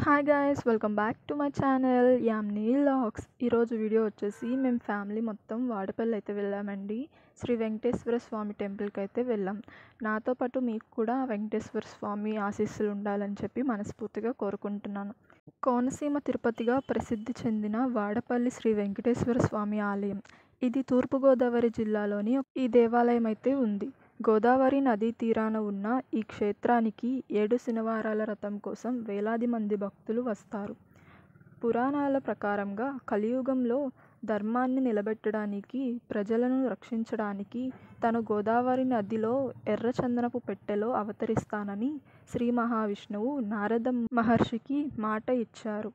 Hi guys, welcome back to my channel Yamni vlogs. ఈరోజు video వచ్చేసి మేము ఫ్యామిలీ మొత్తం వాడపల్లి అయితే వెళ్ళామండి. శ్రీ వెంకటేశ్వర స్వామి టెంపుల్కి అయితే వెళ్ళాం. నాతో పాటు మీకు కూడా వెంకటేశ్వర స్వామి ఆశీస్సులు ఉండాలని చెప్పి మనస్ఫూర్తిగా కోరుకుంటున్నాను. కోనసీమ తిరుపతిగా ప్రసిద్ధి చెందిన వాడపల్లి శ్రీ వెంకటేశ్వర స్వామి ఆలయం. ఇది తూర్పుగోదావరి జిల్లాలోని ఈ దేవాలయం అయితే ఉంది. గోదావరి నదీ తీరాన ఉన్న ఈ క్షేత్రానికి 7 శనివారాల రథం కోసం వేలాది మంది భక్తులు వస్తారు. పురాణాల ప్రకారంగా కలియుగంలో ధర్మాన్ని నిలబెట్టడానికి, ప్రజలను రక్షించడానికి తను గోదావరి నదిలో ఎర్రచందనపు పెట్టెలో అవతరిస్తానని శ్రీ మహావిష్ణువు నారద మహర్షికి మాట ఇచ్చారు.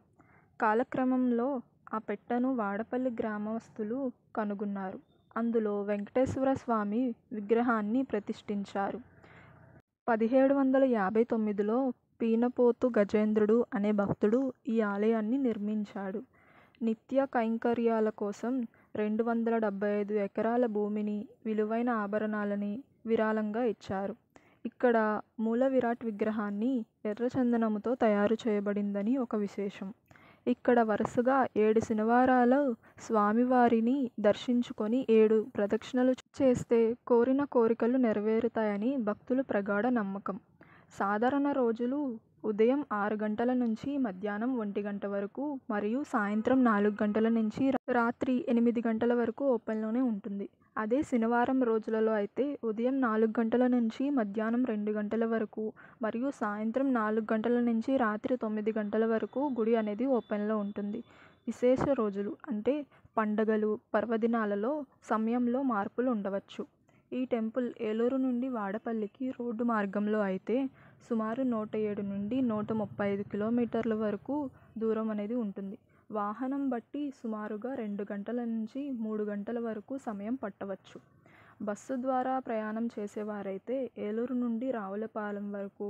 కాలక్రమంలో ఆ పెట్టెను వాడపల్లి గ్రామస్తులు కనుగొన్నారు. అందులో వెంకటేశ్వర స్వామి విగ్రహాన్ని ప్రతిష్ఠించారు. 1759లో పీనపోతు గజేంద్రుడు అనే భక్తుడు ఈ ఆలయాన్ని నిర్మించాడు. నిత్య కైంకర్యాల కోసం 275 ఎకరాల భూమిని, విలువైన ఆభరణాలని విరాళంగా ఇచ్చారు. ఇక్కడ మూల విరాట్ విగ్రహాన్ని ఎర్రచందనముతో తయారు చేయబడిందని ఒక విశేషం. ఇక్కడ వరుసగా 7 శనివారాలు స్వామివారిని దర్శించుకొని 7 ప్రదక్షిణలు చేస్తే కోరిన కోరికలు నెరవేరుతాయని భక్తుల ప్రగాఢ నమ్మకం. సాధారణ రోజులు ఉదయం 6 గంటల నుంచి మధ్యాహ్నం 1 గంట వరకు మరియు సాయంత్రం 4 గంటల నుంచి రాత్రి 8 గంటల వరకు ఓపెన్లోనే ఉంటుంది. అదే శనివారం రోజులలో అయితే ఉదయం 4 గంటల నుంచి మధ్యాహ్నం 2 గంటల వరకు మరియు సాయంత్రం 4 గంటల నుంచి రాత్రి 9 గంటల వరకు గుడి అనేది ఓపెన్లో ఉంటుంది. విశేష రోజులు అంటే పండగలు, పర్వదినాలలో సమయంలో మార్పులు ఉండవచ్చు. ఈ టెంపుల్ ఏలూరు నుండి వాడపల్లికి రోడ్డు మార్గంలో అయితే సుమారు 107 నుండి 135 కిలోమీటర్ల వరకు దూరం అనేది ఉంటుంది. వాహనం బట్టి సుమారుగా 2 గంటల నుంచి 3 గంటల వరకు సమయం పట్టవచ్చు. బస్సు ద్వారా ప్రయాణం చేసేవారైతే ఏలూరు నుండి రావులపాలెం వరకు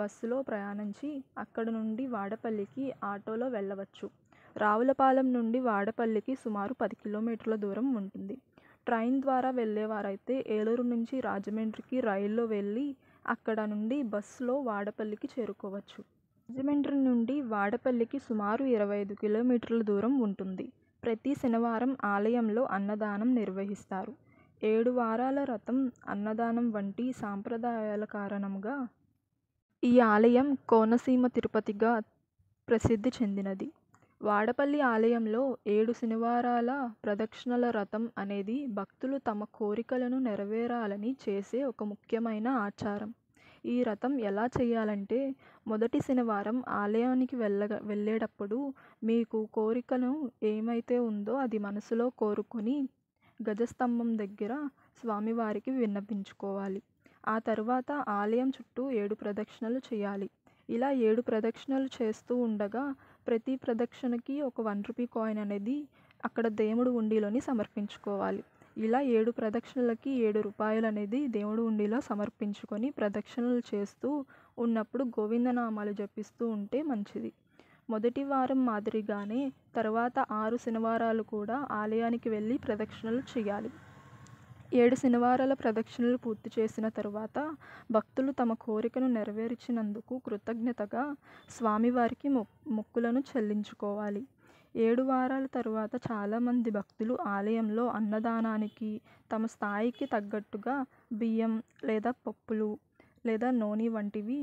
బస్సులో ప్రయాణించి అక్కడ నుండి వాడపల్లికి ఆటోలో వెళ్ళవచ్చు. రావులపాలెం నుండి వాడపల్లికి సుమారు 10 కిలోమీటర్ల దూరం ఉంటుంది. ట్రైన్ ద్వారా వెళ్ళేవారైతే ఏలూరు నుంచి రాజమండ్రికి రైల్లో వెళ్ళి అక్కడ నుండి బస్సులో వాడపల్లికి చేరుకోవచ్చు. రాజమండ్రి నుండి వాడపల్లికి సుమారు 25 కిలోమీటర్ల దూరం ఉంటుంది. ప్రతి శనివారం ఆలయంలో అన్నదానం నిర్వహిస్తారు. 7 వారాల రథం, అన్నదానం వంటి సాంప్రదాయాల కారణంగా ఈ ఆలయం కోనసీమ తిరుపతిగా ప్రసిద్ధి చెందినది. వాడపల్లి ఆలయంలో 7 శనివారాల ప్రదక్షిణల రథం అనేది భక్తులు తమ కోరికలను నెరవేరాలని చేసే ఒక ముఖ్యమైన ఆచారం. ఈ రథం ఎలా చేయాలంటే మొదటి శనివారం ఆలయానికి వెళ్ళేటప్పుడు మీకు కోరికను ఏమైతే ఉందో అది మనసులో కోరుకొని గజస్తంభం దగ్గర స్వామివారికి విన్నపించుకోవాలి. ఆ తర్వాత ఆలయం చుట్టూ 7 ప్రదక్షిణలు చేయాలి. ఇలా 7 ప్రదక్షిణలు చేస్తూ ఉండగా ప్రతి ప్రదక్షిణకి ఒక 1 రూపీ కాయిన్ అనేది అక్కడ దేవుడు హుండీలోని సమర్పించుకోవాలి. ఇలా 7 ప్రదక్షిణలకి 7 రూపాయలు అనేది దేవుడు హుండీలో సమర్పించుకొని ప్రదక్షిణలు చేస్తూ ఉన్నప్పుడు గోవిందనామాలు జపిస్తూ ఉంటే మంచిది. మొదటి వారం మాదిరిగానే తర్వాత 6 శనివారాలు కూడా ఆలయానికి వెళ్ళి ప్రదక్షిణలు చేయాలి. 7 శనివారాల ప్రదక్షిణలు పూర్తి చేసిన తరువాత భక్తులు తమ కోరికను నెరవేర్చినందుకు కృతజ్ఞతగా స్వామివారికి మొక్కులను చెల్లించుకోవాలి. 7 వారాల తరువాత చాలామంది భక్తులు ఆలయంలో అన్నదానానికి తమ స్థాయికి తగ్గట్టుగా బియ్యం లేదా పప్పులు లేదా నూనె వంటివి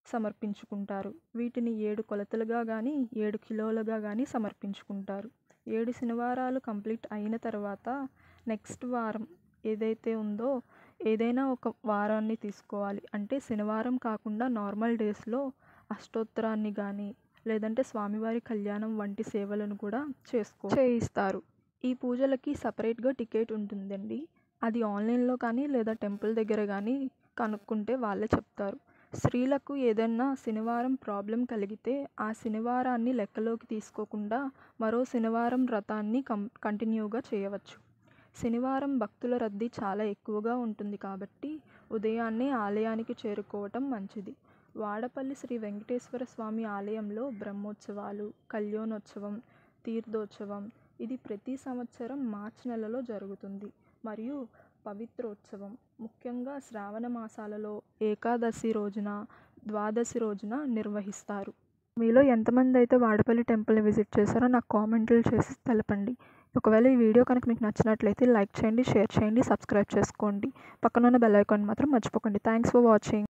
సమర్పించుకుంటారు. వీటిని 7 కొలతలుగా కానీ 7 కిలోలుగా కానీ సమర్పించుకుంటారు. 7 శనివారాలు కంప్లీట్ అయిన తర్వాత నెక్స్ట్ వారం ఏదైతే ఉందో ఏదైనా ఒక వారాన్ని తీసుకోవాలి. అంటే శనివారం కాకుండా నార్మల్ డేస్లో అష్టోత్తరాన్ని కానీ లేదంటే స్వామివారి కళ్యాణం వంటి సేవలను కూడా చేయిస్తారు. ఈ పూజలకి సపరేట్గా టికెట్ ఉంటుందండి. అది ఆన్లైన్లో కానీ లేదా టెంపుల్ దగ్గర కానీ కనుక్కుంటే వాళ్ళే చెప్తారు. స్త్రీలకు ఏదైనా శనివారం ప్రాబ్లం కలిగితే ఆ శనివారాన్ని లెక్కలోకి తీసుకోకుండా మరో శనివారం వ్రతాన్ని కంటిన్యూగా చేయవచ్చు. శనివారం భక్తుల రద్దీ చాలా ఎక్కువగా ఉంటుంది కాబట్టి ఉదయాన్నే ఆలయానికి చేరుకోవటం మంచిది. వాడపల్లి శ్రీ వెంకటేశ్వర స్వామి ఆలయంలో బ్రహ్మోత్సవాలు, కళ్యాణోత్సవం, తీర్థోత్సవం ఇది ప్రతి సంవత్సరం మార్చి నెలలో జరుగుతుంది. మరియు పవిత్రోత్సవం ముఖ్యంగా శ్రావణ మాసాలలో ఏకాదశి రోజున, ద్వాదశి రోజున నిర్వహిస్తారు. మీలో ఎంతమంది అయితే వాడపల్లి టెంపుల్ని విజిట్ చేశారో నాకు కామెంట్లు చేసి తెలపండి. ఒకవేళ ఈ వీడియో కనుక మీకు నచ్చినట్లయితే లైక్ చేయండి, షేర్ చేయండి, సబ్స్క్రైబ్ చేసుకోండి. పక్కన ఉన్న బెల్ ఐకాన్ మాత్రం మర్చిపోకండి. Thanks for watching.